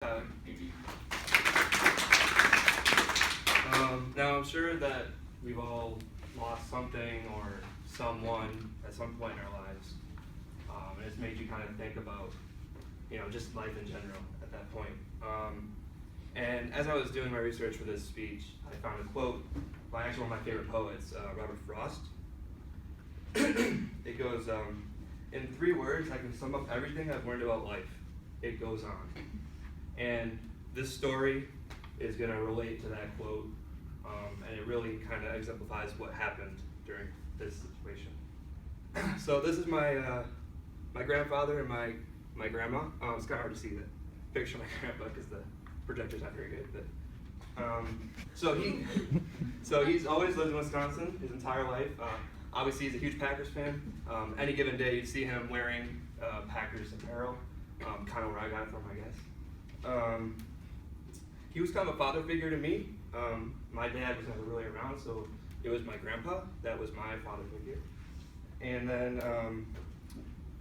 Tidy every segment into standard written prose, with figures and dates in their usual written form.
Now I'm sure that we've all lost something or someone at some point in our lives, and it's made you kind of think about, just life in general at that point. And as I was doing my research for this speech, I found a quote by actually one of my favorite poets, Robert Frost. It goes, in 3 words, I can sum up everything I've learned about life. It goes on. And this story is going to relate to that quote, and it really kind of exemplifies what happened during this situation. So this is my grandfather and my grandma. It's kind of hard to see the picture of my grandpa because the projector's not very good. But so he's always lived in Wisconsin his entire life. Obviously, he's a huge Packers fan. Any given day, you'd see him wearing Packers apparel. Kind of where I got it from, I guess. He was kind of a father figure to me. My dad was never really around, so it was my grandpa that was my father figure. And then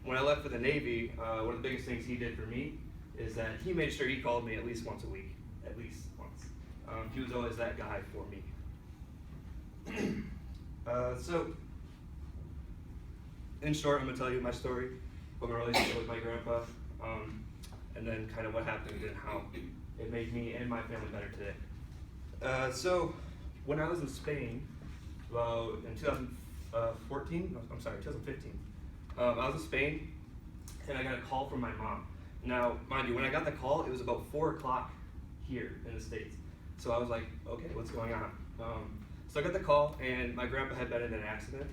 when I left for the Navy, one of the biggest things he did for me is that he made sure he called me at least once a week, at least once. He was always that guy for me. So, in short, I'm going to tell you my story, about my relationship with my grandpa, and then kind of what happened and how it made me and my family better today. So, when I was in Spain, in 2015, I was in Spain, and I got a call from my mom. Now, mind you, when I got the call, it was about 4 o'clock here in the States. So I was like, okay, what's going on? So I got the call, and my grandpa had been in an accident.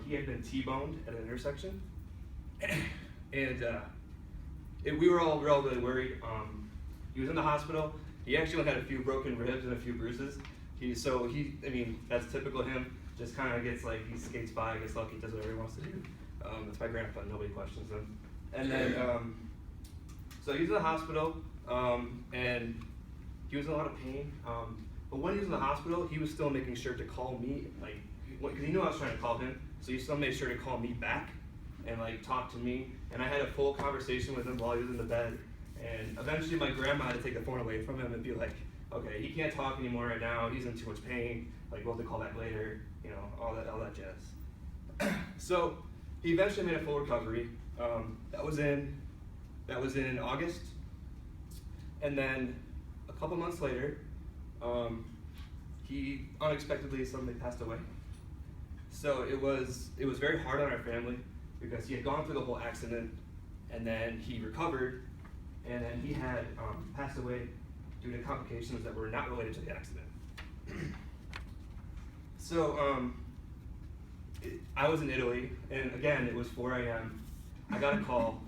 He had been T-boned at an intersection, and we were all really worried. He was in the hospital. He actually had a few broken ribs and a few bruises. That's typical of him. Just kind of gets he skates by, gets lucky, does whatever he wants to do. That's my grandpa. Nobody questions him. And then, so he's in the hospital, and he was in a lot of pain. But when he was in the hospital, he was still making sure to call me, because he knew I was trying to call him, so he still made sure to call me back and talk to me. And I had a full conversation with him while he was in the bed. And eventually my grandma had to take the phone away from him and be like, okay, he can't talk anymore right now, he's in too much pain, we'll have to call back later, all that jazz. So he eventually made a full recovery. That was in August. And then a couple months later, he unexpectedly suddenly passed away. So it was very hard on our family because he had gone through the whole accident, and then he recovered, and then he had passed away due to complications that were not related to the accident. So I was in Italy, and again, it was 4 a.m. I got a call,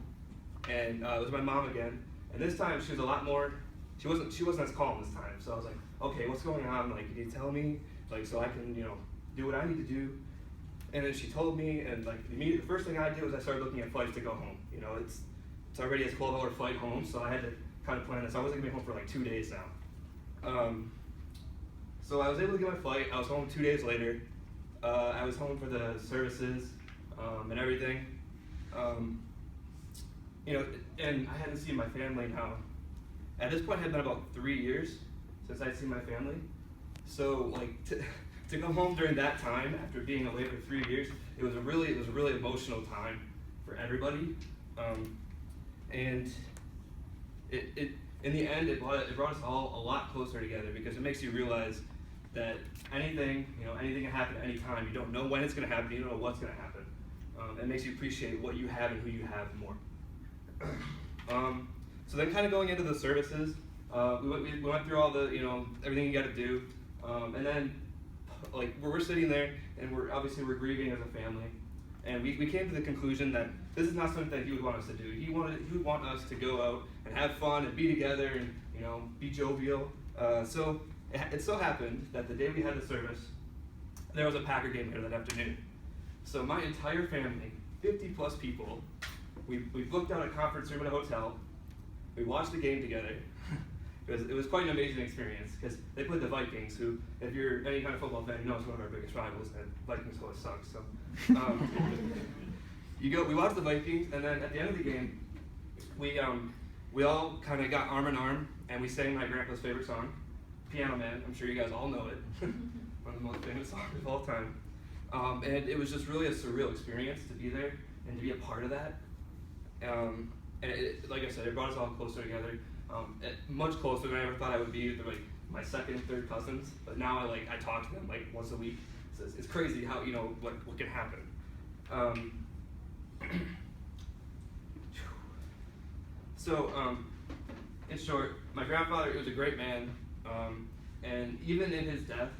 and it was my mom again, and this time she was a lot more, she wasn't as calm this time. So I was like, okay, what's going on? Can you tell me, so I can, do what I need to do? And then she told me, and immediately the first thing I did was I started looking at flights to go home. It's already a 12-hour flight home, so I had to kind of plan this. I wasn't gonna be home for 2 days now. So I was able to get my flight. I was home 2 days later. I was home for the services and everything. And I hadn't seen my family now. At this point, it had been about 3 years since I'd seen my family. So to come home during that time after being away for 3 years, it was a really emotional time for everybody. And it in the end, it brought us all a lot closer together, because it makes you realize that anything can happen at any time. You don't know when it's going to happen. You don't know what's going to happen. It makes you appreciate what you have and who you have more. So then, kind of going into the services, we went through all the everything you got to do, and then we're sitting there, and we're grieving as a family, and we came to the conclusion that this is not something that he would want us to do. He would want us to go out and have fun and be together and be jovial. So it so happened that the day we had the service, there was a Packer game here that afternoon. So my entire family, 50 plus people, we booked out a conference room at a hotel. We watched the game together. It was quite an amazing experience, because they played the Vikings, who, if you're any kind of football fan, you know it's one of our biggest rivals, and Vikings always suck. So we watched the Vikings, and then at the end of the game, we we all kind of got arm in arm, and we sang my grandpa's favorite song, Piano Man. I'm sure you guys all know it. One of the most famous songs of all time. And it was just really a surreal experience to be there and to be a part of that. And like I said, it brought us all closer together, much closer than I ever thought I would be. They're like my second, third cousins, but now I talk to them like once a week. So it's crazy how, what can happen. In short, my grandfather, he was a great man, and even in his death,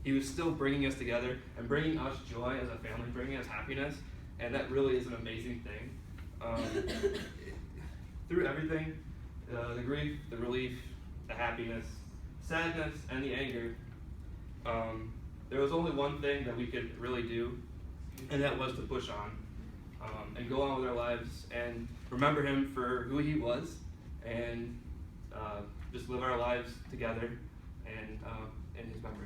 he was still bringing us together and bringing us joy as a family, bringing us happiness, and that really is an amazing thing. Through everything, the grief, the relief, the happiness, sadness, and the anger, there was only one thing that we could really do, and that was to push on and go on with our lives and remember him for who he was, and just live our lives together and in his memory.